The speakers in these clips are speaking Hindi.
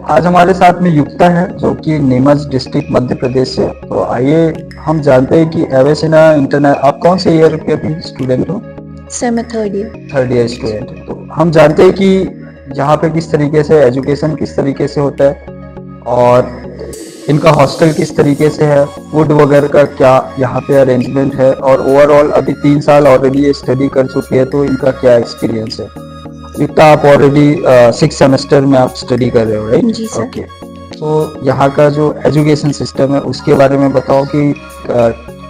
आज हमारे साथ में युक्ता है जो कि नीमच डिस्ट्रिक्ट मध्य प्रदेश से। तो आइए हम जानते हैं कि एवेसिना इंटरनेट, आप कौन से ईयर के अभी स्टूडेंट हो? सर मैं third year. Third year student. तो हम जानते हैं कि यहाँ पे किस तरीके से एजुकेशन किस तरीके से होता है और इनका हॉस्टल किस तरीके से है, फूड वगैरह का क्या यहाँ पे अरेंजमेंट है, और ओवरऑल अभी 3 साल ऑलरेडी ये स्टडी कर चुकी है तो इनका क्या एक्सपीरियंस है। युक्ता, आप ऑलरेडी 6 सेमेस्टर में आप स्टडी कर रहे हो, राइट? जी सर। ओके। तो यहाँ का जो एजुकेशन सिस्टम है उसके बारे में बताओ कि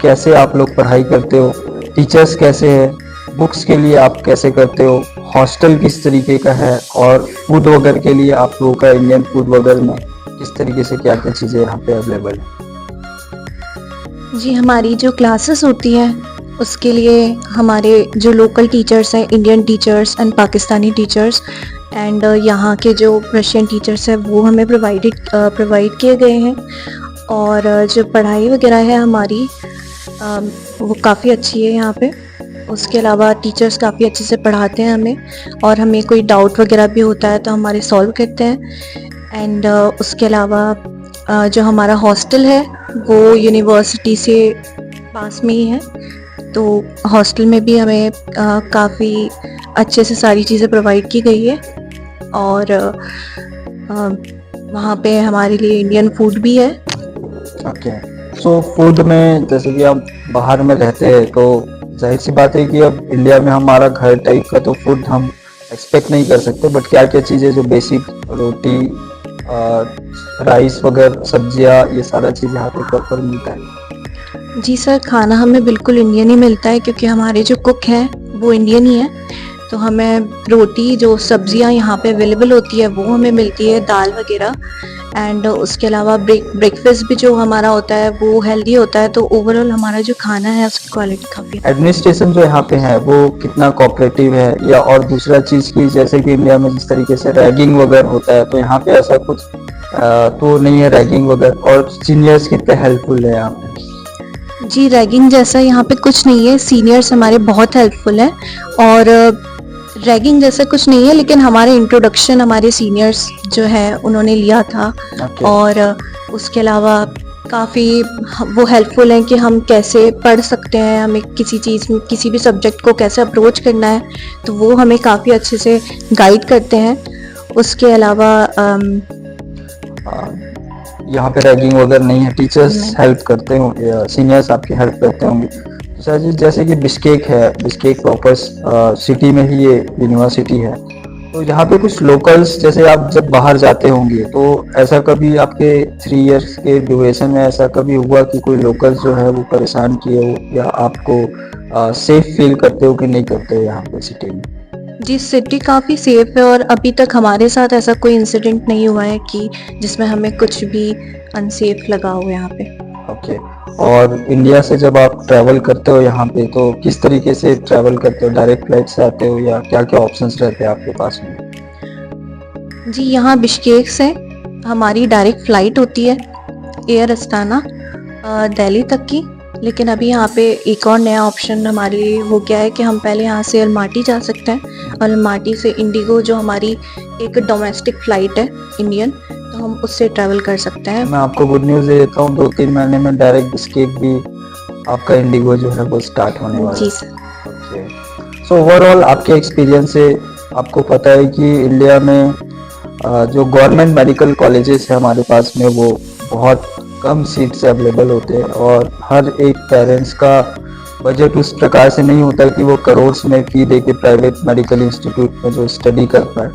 कैसे आप लोग पढ़ाई करते हो, टीचर्स कैसे हैं, बुक्स के लिए आप कैसे करते हो, हॉस्टल किस तरीके का है, और फूड वगैरह के लिए आप लोगों का इंडियन फूड वगैरह में किस तरीके से क्या क्या चीज़ें यहाँ पे अवेलेबल है। जी, हमारी जो क्लासेस होती हैं उसके लिए हमारे जो लोकल टीचर्स हैं, Indian teachers and Pakistani teachers and यहाँ के जो रशियन टीचर्स हैं वो हमें प्रोवाइड किए गए हैं। और जो पढ़ाई वगैरह है हमारी वो काफ़ी अच्छी है यहाँ पे। उसके अलावा टीचर्स काफ़ी अच्छे से पढ़ाते हैं हमें, और हमें कोई डाउट वगैरह भी होता है तो हमारे सॉल्व करते हैं। एंड उसके अलावा जो हमारा हॉस्टल है वो यूनिवर्सिटी से पास में ही है, तो हॉस्टल में भी हमें काफ़ी अच्छे से सारी चीज़ें प्रोवाइड की गई है। और वहाँ पे हमारे लिए इंडियन फूड भी है। ओके। सो फूड में जैसे कि हम बाहर में रहते हैं तो जाहिर सी बात है कि अब इंडिया में हमारा घर टाइप का तो फूड हम एक्सपेक्ट नहीं कर सकते, बट क्या क्या चीज़ें जो बेसिक रोटी, राइस वगैरह, सब्जियां, ये सारा चीज़ यहाँ पे प्रॉपर मिलता है। जी सर, खाना हमें बिल्कुल इंडियन ही मिलता है क्योंकि हमारे जो कुक हैं वो इंडियन ही हैं। तो हमें रोटी, जो सब्जियां यहाँ पे अवेलेबल होती है वो हमें मिलती है, दाल वगैरह। एंड उसके अलावा ब्रेकफास्ट भी जो हमारा होता है वो हेल्दी होता है। तो ओवरऑल हमारा जो खाना है उसकी क्वालिटी काफ़ी। एडमिनिस्ट्रेशन जो यहाँ पे है वो कितना कोऑपरेटिव है, या और दूसरा चीज़ की जैसे कि इंडिया में जिस तरीके से रैगिंग वगैरह होता है तो यहाँ पे ऐसा कुछ तो नहीं है रैगिंग वगैरह, और सीनियर्स कितने हेल्पफुल है यहाँ पे? जी, रैगिंग जैसा यहाँ पे कुछ नहीं है, सीनियर्स हमारे बहुत हेल्पफुल हैं। और रैगिंग जैसा कुछ नहीं है, लेकिन हमारे इंट्रोडक्शन हमारे सीनियर्स जो है उन्होंने लिया था। और उसके अलावा काफ़ी वो हेल्पफुल हैं कि हम कैसे पढ़ सकते हैं, हमें किसी चीज़ में किसी भी सब्जेक्ट को कैसे अप्रोच करना है, तो वो हमें काफ़ी अच्छे से गाइड करते हैं। उसके अलावा यहाँ पे रैगिंग वगैरह नहीं है, टीचर्स हेल्प करते होंगे, सीनियर्स आपकी हेल्प करते होंगे। सर जी, जैसे कि बिश्केक है, बिश्केक प्रॉपर सिटी में ही ये यूनिवर्सिटी है, तो यहाँ पे कुछ लोकल्स, जैसे आप जब बाहर जाते होंगे तो ऐसा कभी आपके 3 इयर्स के ड्यूरेशन में ऐसा कभी हुआ कि कोई लोकल्स जो है वो परेशान किए हो, या आपको सेफ फील करते हो कि नहीं करते हो यहाँ पे सिटी में? जी, सिटी काफ़ी सेफ है और अभी तक हमारे साथ ऐसा कोई इंसिडेंट नहीं हुआ है कि जिसमें हमें कुछ भी अनसेफ लगा हो यहाँ पे। ओके। और इंडिया से जब आप ट्रैवल करते हो यहाँ पे तो किस तरीके से ट्रैवल करते हो, डायरेक्ट फ्लाइट से आते हो या क्या क्या ऑप्शंस रहते हैं आपके पास में? जी, यहाँ बिश्केक से हमारी डायरेक्ट फ़्लाइट होती है, एयर अस्ताना दिल्ली तक की। लेकिन अभी यहाँ पे एक और नया ऑप्शन हमारे लिए हो गया है कि हम पहले यहाँ से अलमाटी जा सकते हैं, और अलमाटी से इंडिगो जो हमारी एक डोमेस्टिक फ़्लाइट है इंडियन, तो हम उससे ट्रैवल कर सकते हैं। मैं आपको गुड न्यूज़ दे देता हूँ, 2-3 महीने में डायरेक्ट बिस्केट भी आपका इंडिगो जो है वो स्टार्ट होने वाला है। जी सर। ओके। सो ओवरऑल आपके एक्सपीरियंस से आपको पता है कि इंडिया में जो गवर्नमेंट मेडिकल कॉलेजेस है हमारे पास में वो बहुत कम सीट्स अवेलेबल होते हैं, और हर एक पेरेंट्स का बजट उस प्रकार से नहीं होता कि वो करोड़ में फी दे के प्राइवेट मेडिकल इंस्टीट्यूट में जो स्टडी कर पाए।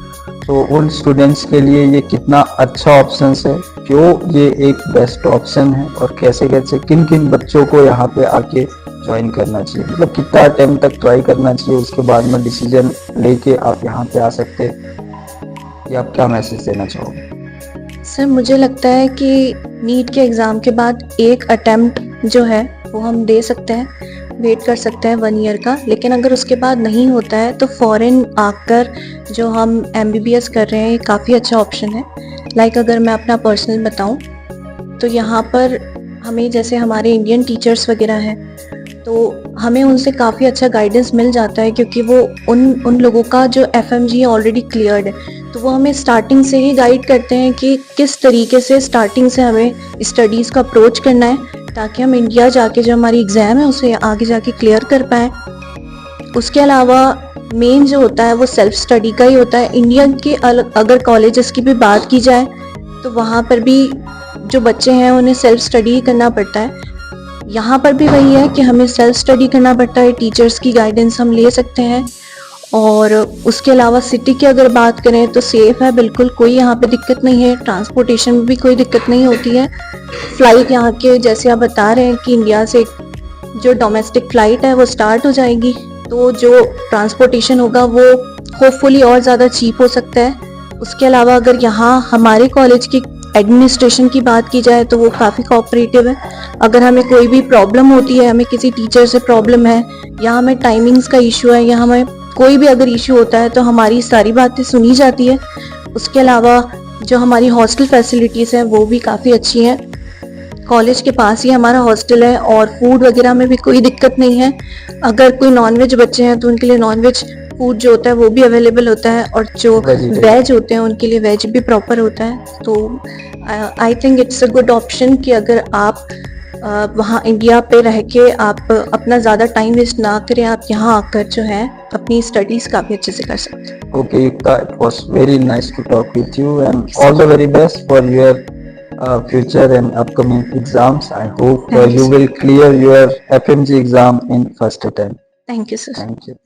तो उन स्टूडेंट्स के लिए ये कितना अच्छा ऑप्शन है, क्यों ये एक बेस्ट ऑप्शन है, और कैसे कैसे किन किन बच्चों को यहाँ पे आके ज्वाइन करना चाहिए, मतलब कितना टाइम तक ट्राई करना चाहिए, उसके बाद में डिसीजन लेके आप यहाँ पे आ सकते हैं, ये आप क्या मैसेज देना चाहोगे? सर, मुझे लगता है कि नीट के एग्ज़ाम के बाद एक अटेम्प्ट जो है वो हम दे सकते हैं, वेट कर सकते हैं 1 ईयर का। लेकिन अगर उसके बाद नहीं होता है तो फ़ॉरेन आकर जो हम MBBS कर रहे हैं, ये काफ़ी अच्छा ऑप्शन है। लाइक अगर मैं अपना पर्सनल बताऊं तो यहाँ पर हमें, जैसे हमारे इंडियन टीचर्स वगैरह हैं, तो हमें उनसे काफ़ी अच्छा गाइडेंस मिल जाता है, क्योंकि वो उन लोगों का जो एफएमजी है ऑलरेडी क्लियर्ड है, तो वो हमें स्टार्टिंग से ही गाइड करते हैं कि किस तरीके से स्टार्टिंग से हमें स्टडीज़ का अप्रोच करना है, ताकि हम इंडिया जाके जो हमारी एग्ज़ाम है उसे आगे जाके क्लियर कर पाएँ। उसके अलावा मेन जो होता है वो सेल्फ स्टडी का ही होता है। इंडिया के अगर कॉलेजेस की भी बात की जाए तो वहाँ पर भी जो बच्चे हैं उन्हें सेल्फ स्टडी ही करना पड़ता है। यहाँ पर भी वही है कि हमें सेल्फ स्टडी करना पड़ता है, टीचर्स की गाइडेंस हम ले सकते हैं। और उसके अलावा सिटी की अगर बात करें तो सेफ है बिल्कुल, कोई यहाँ पे दिक्कत नहीं है, ट्रांसपोर्टेशन में भी कोई दिक्कत नहीं होती है। फ्लाइट यहाँ के जैसे आप बता रहे हैं कि इंडिया से जो डोमेस्टिक फ्लाइट है वो स्टार्ट हो जाएगी, तो जो ट्रांसपोर्टेशन होगा वो होपफुली और ज़्यादा चीप हो सकता है। उसके अलावा अगर यहाँ हमारे कॉलेज की एडमिनिस्ट्रेशन की बात की जाए तो वो काफ़ी कोऑपरेटिव है। अगर हमें कोई भी प्रॉब्लम होती है, हमें किसी टीचर से प्रॉब्लम है या हमें टाइमिंग्स का इशू है या हमें कोई भी अगर इशू होता है तो हमारी सारी बातें सुनी जाती है। उसके अलावा जो हमारी हॉस्टल फैसिलिटीज़ हैं वो भी काफ़ी अच्छी हैं। कॉलेज के पास ही हमारा हॉस्टल है और फूड वगैरह में भी कोई दिक्कत नहीं है। अगर कोई नॉनवेज बच्चे हैं तो उनके लिए नॉनवेज फूड जो होता है वो भी अवेलेबल होता है, और जो वेजिटेरियन वेज होते हैं उनके लिए वेज भी प्रॉपर होता है। तो I think it's a good option कि अगर आप वहाँ इंडिया पे रह के आप अपना ज़्यादा टाइम वेस्ट ना करें, आप यहाँ आकर जो है अपनी स्टडीज़ काफ़ी अच्छे से कर सकते हैं। Okay, Yukta, it was very nice to talk with you, and all the very best for your future and upcoming exams. I hope Thank you, you sir. will clear your FMG exam in first attempt. Thank you, sir. Thank you.